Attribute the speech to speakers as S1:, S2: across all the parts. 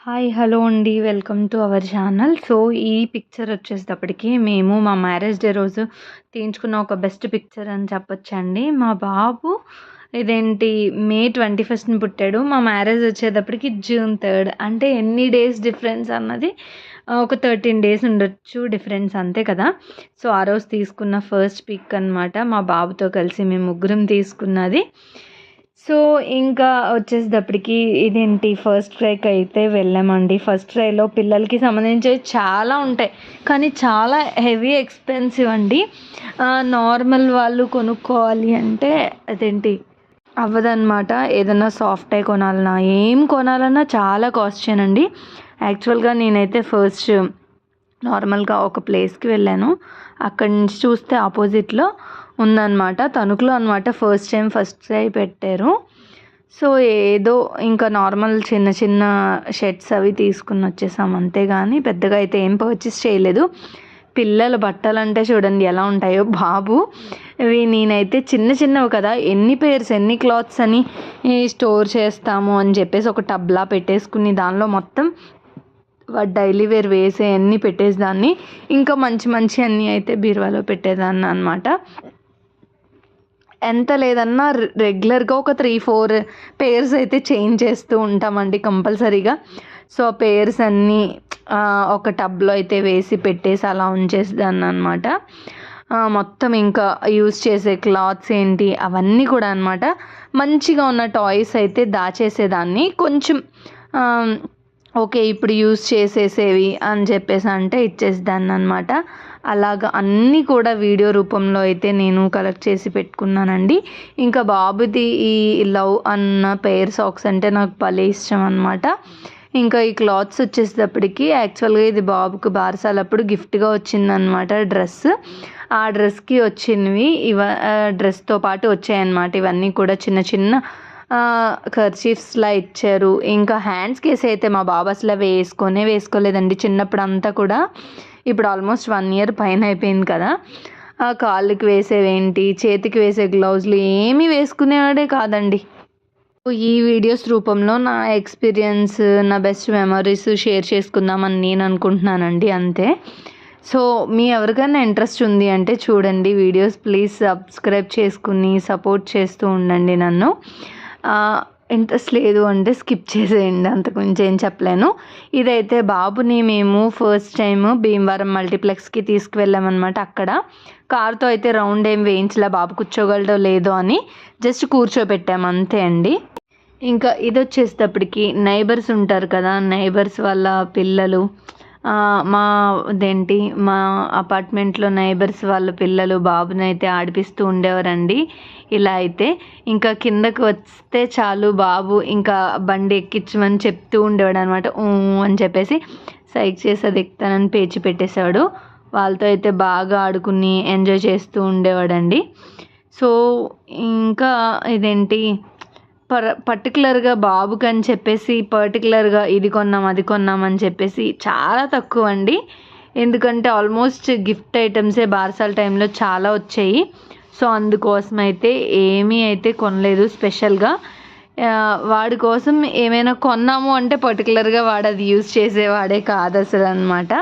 S1: Hi hello అండి. Welcome to our channel. So, ఈ picture వచ్చేటప్పటికి మేము మా మ్యారేజ్ డే రోజు తీయించుకున్న ఒక బెస్ట్ పిక్చర్ అని చెప్పొచ్చండి. మా బాబు మే 21న పుట్టాడు. మా మ్యారేజ్ వచ్చేటప్పటికి జూన్ 3. అంటే ఎన్ని డేస్ డిఫరెన్స్ అన్నది ఒక 13 డేస్ ఉండొచ్చు డిఫరెన్స్, అంతే కదా. సో, ఆ రోజు తీసుకున్న ఫస్ట్ పిక్ అనమాట. మా బాబుతో కలిసి మేము ముగ్గురం తీసుకున్నది. సో, ఇంకా వచ్చేసేటప్పటికి ఫస్ట్ ట్రైకి అయితే వెళ్ళామండి. ఫస్ట్ ట్రైలో పిల్లలకి సంబంధించినవి చాలా ఉంటాయి, కానీ చాలా హెవీ ఎక్స్పెన్సివ్ అండి. నార్మల్ వాళ్ళు కొనుక్కోవాలి అంటే అవ్వదన్నమాట. ఏదన్నా సాఫ్ట్ టై కొనాలన్నా, ఏం కొనాలన్నా చాలా కాస్టేనండి. యాక్చువల్గా నేనైతే ఫస్ట్ నార్మల్గా ఒక ప్లేస్కి వెళ్ళాను. అక్కడి నుంచి చూస్తే ఆపోజిట్లో ఉందన్నమాట, తణుకులో అనమాట. ఫస్ట్ ట్రై పెట్టారు. సో, ఏదో ఇంకా నార్మల్ చిన్న చిన్న షర్ట్స్ అవి తీసుకుని వచ్చేసాం, అంతేగాని పెద్దగా అయితే ఏం పర్చేస్ చేయలేదు. పిల్లల బట్టలు అంటే చూడండి ఎలా ఉంటాయో. బాబు ఇవి నేనైతే చిన్న చిన్నవి కదా, ఎన్ని పేర్స్ ఎన్ని క్లాత్స్ అని స్టోర్ చేస్తాము అని చెప్పేసి ఒక టబ్లా పెట్టేసుకుని దానిలో మొత్తం డైలీ వేర్ వేసే అన్నీ పెట్టేసేదాన్ని. ఇంకా మంచి మంచి అన్నీ అయితే బీరువాలో పెట్టేదాన్ని అనమాట. ఎంత లేదన్నా రెగ్యులర్గా ఒక 3-4 పేర్స్ అయితే చేంజ్ చేస్తూ ఉంటామండి కంపల్సరీగా. సో, పేర్స్ అన్నీ ఒక టబ్లో అయితే వేసి పెట్టేసి అలా ఉంచేసేదాన్ని అనమాట. మొత్తం ఇంకా యూజ్ చేసే క్లాత్స్ అవన్నీ కూడా అనమాట. మంచిగా ఉన్న టాయ్స్ అయితే దాచేసేదాన్ని. కొంచెం ఓకే ఇప్పుడు యూజ్ చేసేసేవి అని చెప్పేసి అంటే ఇచ్చేసేదాన్ని అనమాట. అలాగా అన్నీ కూడా వీడియో రూపంలో అయితే నేను కలెక్ట్ చేసి పెట్టుకున్నానండి. ఇంకా బాబుది ఈ లవ్ అన్న పెయిర్ సాక్స్ అంటే నాకు భలే ఇష్టం అనమాట. ఇంకా ఈ క్లాత్స్ వచ్చేసేటప్పటికి యాక్చువల్గా ఇది బాబుకి బారసాలప్పుడు గిఫ్ట్గా వచ్చిందనమాట డ్రెస్. ఆ డ్రెస్కి వచ్చినవి డ్రెస్తో పాటు వచ్చాయన్నమాట. ఇవన్నీ కూడా చిన్న చిన్న కర్చీఫ్స్లా ఇచ్చారు. ఇంకా హ్యాండ్స్కి వేసి అయితే మా బాబు అసలు వేసుకోలేదండి చిన్నప్పుడు అంతా కూడా. ఇప్పుడు ఆల్మోస్ట్ 1 year పైన అయిపోయింది కదా. కాళ్ళకి వేసేవేంటి, చేతికి వేసే గ్లౌజులు ఏమీ వేసుకునేవాడే కాదండి. ఈ వీడియోస్ రూపంలో నా ఎక్స్పీరియన్స్, నా బెస్ట్ మెమరీస్ షేర్ చేసుకుందామని నేను అనుకుంటున్నానండి, అంతే. సో, మీ ఎవరికైనా ఇంట్రెస్ట్ ఉంది అంటే చూడండి వీడియోస్. ప్లీజ్ సబ్స్క్రైబ్ చేసుకుని సపోర్ట్ చేస్తూ ఉండండి నన్ను. ఇంట్రెస్ట్ లేదు అంటే స్కిప్ చేసేయండి, అంతకుమించి ఏం చెప్పలేను. ఇదైతే బాబుని మేము ఫస్ట్ టైం భీమవరం మల్టీప్లెక్స్కి తీసుకువెళ్ళామన్నమాట. అక్కడ కారుతో అయితే రౌండ్ ఏం వేయించలే, బాబు కూర్చోగలడో లేదో అని జస్ట్ కూర్చోబెట్టాము, అంతే అండి. ఇంకా ఇది వచ్చేసేటప్పటికి నైబర్స్ ఉంటారు కదా, నైబర్స్ వాళ్ళ పిల్లలు, మా అపార్ట్మెంట్లో నైబర్స్ వాళ్ళ పిల్లలు బాబుని అయితే ఆడిపిస్తూ ఉండేవారండి. ఇలా అయితే ఇంకా కిందకు వస్తే చాలు బాబు ఇంకా బండి ఎక్కించమని చెప్తూ ఉండేవాడు అనమాట. అని చెప్పేసి సైక్ చేసి అది ఎక్కుతానని పేచి పెట్టేశాడు. వాళ్ళతో అయితే బాగా ఆడుకుని ఎంజాయ్ చేస్తూ ఉండేవాడండి. సో, ఇంకా పర్టికులర్గా బాబుకి అని చెప్పేసి పర్టికులర్గా ఇది కొన్నాం అది కొన్నాం అని చెప్పేసి చాలా తక్కువ అండి. ఎందుకంటే ఆల్మోస్ట్ గిఫ్ట్ ఐటమ్సే బారసాల టైంలో చాలా వచ్చాయి. సో, అందుకోసం అయితే ఏమీ అయితే కొనలేదు స్పెషల్గా. వాడి కోసం ఏమైనా కొన్నాము అంటే పర్టికులర్గా వాడు అది యూజ్ చేసేవాడే కాదు అసలు అనమాట.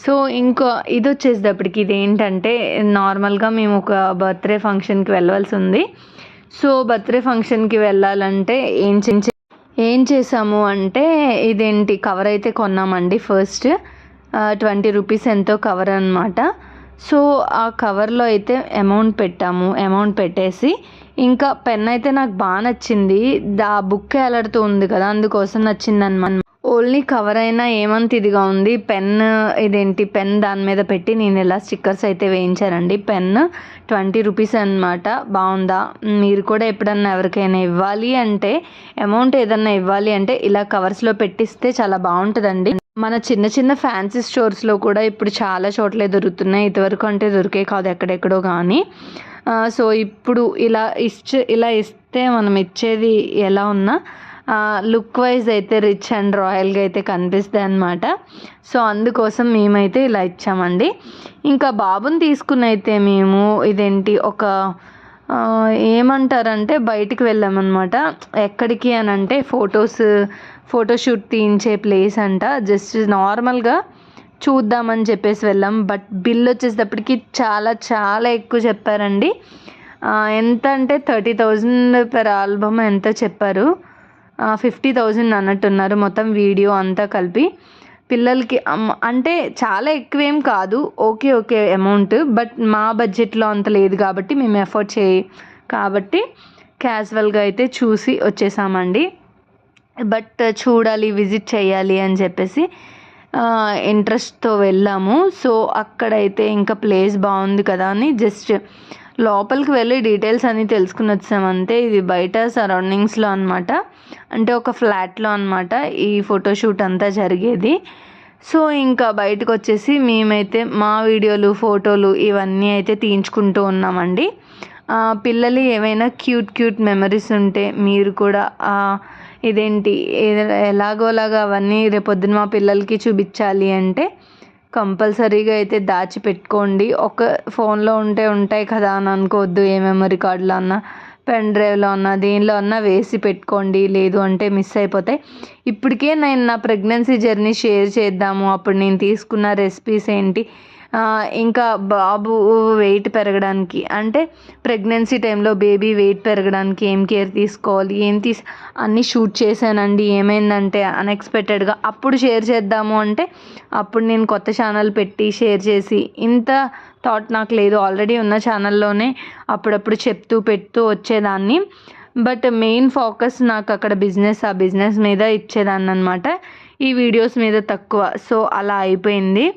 S1: సో, ఇంకో ఇది వచ్చేసేటప్పటికి ఇదేంటంటే నార్మల్గా మేము ఒక బర్త్డే ఫంక్షన్కి వెళ్ళవలసి ఉంది. సో, బర్త్డే ఫంక్షన్కి వెళ్ళాలంటే ఏం చేసాము అంటే కవర్ అయితే కొన్నామండి. ఫస్ట్ 20 రూపీస్ ఎంతో కవర్ అనమాట. సో, ఆ కవర్లో అయితే అమౌంట్ పెట్టేసి ఇంకా పెన్ అయితే నాకు బాగా నచ్చింది. బుక్ ఎలాడుతూ ఉంది కదా, అందుకోసం నచ్చింది అనమాట. ఓన్లీ కవర్ అయినా ఏమంత ఇదిగా ఉంది, పెన్ దాని మీద పెట్టి నేను ఇలా స్టిక్కర్స్ అయితే వేయించానండి. పెన్ 20 రూపీస్ అనమాట. బాగుందా? మీరు కూడా ఎప్పుడన్నా ఎవరికైనా ఇవ్వాలి అంటే, అమౌంట్ ఏదన్నా ఇవ్వాలి అంటే ఇలా కవర్స్లో పెట్టిస్తే చాలా బాగుంటుందండి. మన చిన్న చిన్న ఫ్యాన్సీ స్టోర్స్లో కూడా ఇప్పుడు చాలా చోట్లే దొరుకుతున్నాయి. ఇదివరకు అంటే దొరికే కాదు ఎక్కడెక్కడో కానీ. సో, ఇప్పుడు ఇలా ఇస్తే మనం ఇచ్చేది ఎలా ఉన్నా లుక్ వైజ్ అయితే రిచ్ అండ్ రాయల్గా అయితే కనిపిస్తాయి అన్నమాట. సో, అందుకోసం మేమైతే ఇలా ఇచ్చామండి. ఇంకా బాబుని తీసుకుని అయితే మేము ఒక ఏమంటారంటే బయటికి వెళ్ళామన్నమాట. ఎక్కడికి అని అంటే ఫోటోషూట్ తీయించే ప్లేస్ అంట. జస్ట్ నార్మల్గా చూద్దామని చెప్పేసి వెళ్ళాం. బట్ బిల్ వచ్చేటప్పటికి చాలా చాలా ఎక్కువ చెప్పారండి. ఎంత అంటే 30,000 పర్ ఆల్బమ్ ఎంత చెప్పారు, 50,000 అన్నట్టున్నారు మొత్తం వీడియో అంతా కలిపి. పిల్లలకి అంటే చాలా ఎక్కువేం కాదు, ఓకే ఓకే అమౌంట్. బట్ మా బడ్జెట్లో అంత లేదు కాబట్టి మేము ఎఫోర్డ్ కాబట్టి క్యాజువల్గా అయితే చూసి వచ్చేసామండి. బట్ చూడాలి, విజిట్ చేయాలి అని చెప్పేసి ఇంట్రెస్ట్తో వెళ్ళాము. సో అక్కడైతే ఇంకా ప్లేస్ బాగుంది కదా అని జస్ట్ లోపలికి వెళ్ళి డీటెయిల్స్ అన్నీ తెలుసుకుని వచ్చామంతే. ఇది బయట సరౌండింగ్స్లో అనమాట, అంటే ఒక ఫ్లాట్లో అనమాట ఈ ఫోటోషూట్ అంతా జరిగేది. సో ఇంకా బయటకు వచ్చేసి మేమైతే మా వీడియోలు ఫోటోలు ఇవన్నీ అయితే తీయించుకుంటూ ఉన్నామండి. పిల్లలు ఏమైనా క్యూట్ మెమరీస్ ఉంటే మీరు కూడా ఇదేంటి ఎలాగోలాగా అవన్నీ రేపొద్దున మా పిల్లలకి చూపించాలి అంటే కంపల్సరీగా అయితే దాచిపెట్టుకోండి. ఒక ఫోన్లో ఉంటాయి కదా అని అనుకోవద్దు. ఏ మెమరీ కార్డులో అన్నా, పెన్ డ్రైవ్లో అన్నా, దేనిలో అన్నా వేసి పెట్టుకోండి, లేదు అంటే మిస్ అయిపోతాయి. ఇప్పటికే నేను నా ప్రెగ్నెన్సీ జర్నీ షేర్ చేద్దాము, అప్పుడు నేను తీసుకున్న రెసిపీస్ ఏంటి, ఇంకా బాబు వెయిట్ పెరగడానికి అంటే ప్రెగ్నెన్సీ టైంలో బేబీ వెయిట్ పెరగడానికి ఏం కేర్ తీసుకోవాలి అన్నీ షూట్ చేశానండి. ఏమైందంటే అన్ఎక్స్పెక్టెడ్గా అప్పుడు షేర్ చేద్దాము అంటే అప్పుడు నేను కొత్త ఛానల్ పెట్టి షేర్ చేసి ఇంత థాట్ నాకు లేదు. ఆల్రెడీ ఉన్న ఛానల్లోనే అప్పుడప్పుడు పెడుతూ వచ్చేదాన్ని. బట్ మెయిన్ ఫోకస్ నాకు అక్కడ ఆ బిజినెస్ మీద ఇచ్చేదాన్ని అనమాట, ఈ వీడియోస్ మీద తక్కువ. సో అలా అయిపోయింది.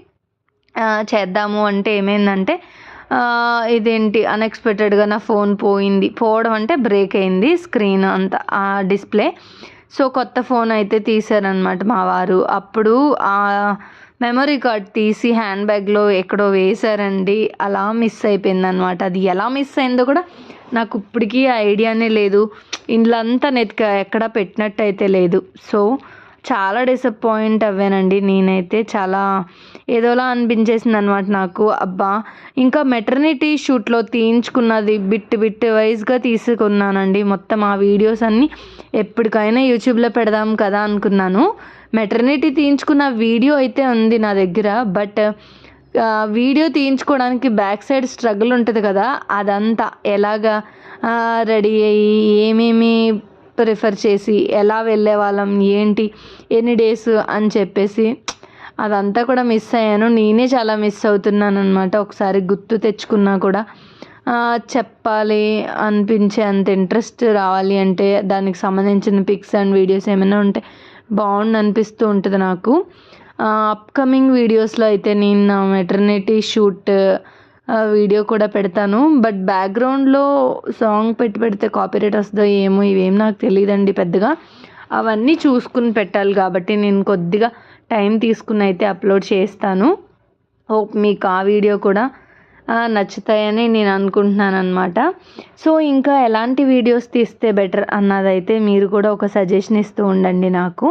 S1: చేద్దాము అంటే ఏమైందంటే ఇదేంటి అన్ఎక్స్పెక్టెడ్గా నా ఫోన్ పోవడం అంటే బ్రేక్ అయింది స్క్రీన్ అంతా, డిస్ప్లే. సో కొత్త ఫోన్ అయితే తీశారనమాట మా వారు. అప్పుడు ఆ మెమరీ కార్డ్ తీసి హ్యాండ్ బ్యాగ్లో ఎక్కడో వేశారండి. అలా మిస్ అయిపోయింది అనమాట. అది ఎలా మిస్ అయిందో కూడా నాకు ఇప్పటికీ ఐడియానే లేదు. ఇంట్లో అంతా ఎక్కడ పెట్టినట్టు అయితే లేదు. సో చాలా డిసప్పాయింట్ అవ్వానండి నేనైతే. చాలా ఏదోలా అనిపించేసింది అనమాట నాకు. అబ్బా, ఇంకా మెటర్నిటీ షూట్లో తీయించుకున్నది బిట్ వైజ్గా తీసుకున్నానండి మొత్తం. ఆ వీడియోస్ అన్నీ ఎప్పటికైనా యూట్యూబ్లో పెడదాం కదా అనుకున్నాను. మెటర్నిటీ తీయించుకున్న వీడియో అయితే ఉంది నా దగ్గర. బట్ వీడియో తీయించుకోవడానికి బ్యాక్ సైడ్ స్ట్రగుల్ ఉంటుంది కదా, అదంతా ఎలాగా రెడీ అయ్యి ఏమేమి ప్రిఫర్ చేసి ఎలా వెళ్ళే వాళ్ళం ఏంటి ఎన్ని డేస్ అని చెప్పేసి అదంతా కూడా మిస్ అయ్యాను. నేనే చాలా మిస్ అవుతున్నాను అనమాట. ఒకసారి గుర్తు తెచ్చుకున్నా కూడా చెప్పాలి అనిపించే అంత ఇంట్రెస్ట్ రావాలి అంటే దానికి సంబంధించిన పిక్స్ అండ్ వీడియోస్ ఏమైనా ఉంటే బాగుండు అనిపిస్తూ ఉంటుంది నాకు. అప్కమింగ్ వీడియోస్లో అయితే నేను నా మెటర్నిటీ షూట్ వీడియో కూడా పెడతాను. బట్ బ్యాక్గ్రౌండ్లో సాంగ్ పెడితే కాపీరైట్ వస్తుందో ఏమో, ఇవేం నాకు తెలియదండి పెద్దగా. అవన్నీ చూసుకుని పెట్టాలి కాబట్టి నేను కొద్దిగా టైం తీసుకుని అయితే అప్లోడ్ చేస్తాను. హోప్ మీకు ఆ వీడియో కూడా నచ్చుతాయని నేను అనుకుంటున్నాను అనమాట. సో ఇంకా ఎలాంటి వీడియోస్ తీస్తే బెటర్ అన్నదైతే మీరు కూడా ఒక సజెషన్ ఇస్తూ ఉండండి నాకు.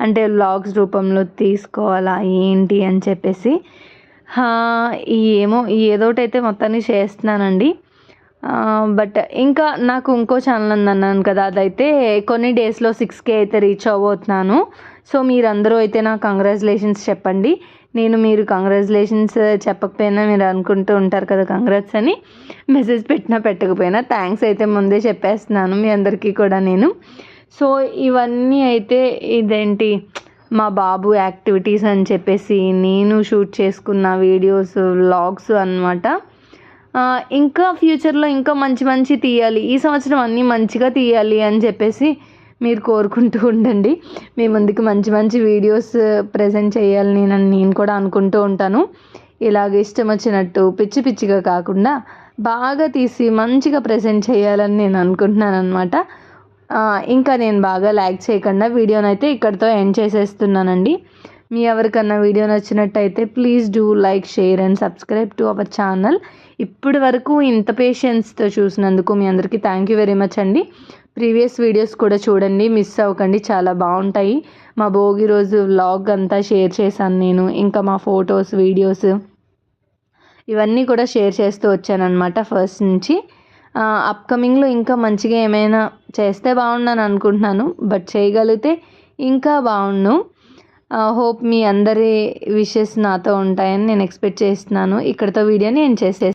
S1: అంటే వ్లాగ్స్ రూపంలో తీసుకోవాలా ఏంటి అని చెప్పేసి. ఏమో ఏదోటైతే మొత్తాన్ని చేస్తున్నానండి. బట్ ఇంకా నాకు ఇంకో ఛానల్ ఉందన్నాను కదా, అదైతే కొన్ని డేస్లో 6K అయితే రీచ్ అవ్వబోతున్నాను. సో మీరందరూ అయితే నాకు కంగ్రాచులేషన్స్ చెప్పండి. మీరు కంగ్రాచులేషన్స్ చెప్పకపోయినా మీరు అనుకుంటూ ఉంటారు కదా కంగ్రాట్స్ అని, మెసేజ్ పెట్టకపోయినా థ్యాంక్స్ అయితే ముందే చెప్పేస్తున్నాను మీ అందరికీ కూడా నేను. సో ఇవన్నీ అయితే ఇదేంటి మా బాబు యాక్టివిటీస్ అని చెప్పేసి నేను షూట్ చేసుకున్న వీడియోస్ వ్లాగ్స్ అన్నమాట. ఇంకా ఫ్యూచర్లో ఇంకా మంచి తీయాలి, ఈ సంవత్సరం అన్నీ మంచిగా తీయాలి అని చెప్పేసి మీరు కోరుకుంటూ ఉండండి. మీ ముందుకు మంచి వీడియోస్ ప్రజెంట్ చేయాలని నేను కూడా అనుకుంటూ ఉంటాను. ఇలాగ ఇష్టం వచ్చినట్టు పిచ్చిగా కాకుండా బాగా తీసి మంచిగా ప్రజెంట్ చేయాలని నేను అనుకుంటున్నాను అనమాట. ఇంకా నేను బాగా లైక్ చేయకుండా వీడియోనైతే ఇక్కడితో ఎండ్ చేసేస్తున్నానండి. మీ ఎవరికన్నా వీడియో నచ్చినట్టయితే please do like, share and subscribe to our channel. ఇప్పటి వరకు ఇంత పేషెన్స్తో చూసినందుకు మీ అందరికీ థ్యాంక్ యూ వెరీ మచ్ అండి. ప్రీవియస్ వీడియోస్ కూడా చూడండి, మిస్ అవ్వకండి, చాలా బాగుంటాయి. మా భోగి రోజు వ్లాగ్ అంతా షేర్ చేశాను నేను. ఇంకా మా ఫొటోస్ వీడియోస్ ఇవన్నీ కూడా షేర్ చేస్తూ వచ్చానమాట ఫస్ట్ నుంచి. అప్కమింగ్లో ఇంకా మంచిగా ఏమైనా చేస్తే బాగుండని అనుకుంటున్నాను. బట్ చేయగలిగితే ఇంకా బాగుండు. హోప్ మీ అందరి విషెస్ నాతో ఉంటాయని నేను ఎక్స్పెక్ట్ చేస్తున్నాను. ఇక్కడితో వీడియోని నేను చేసేస్తాను.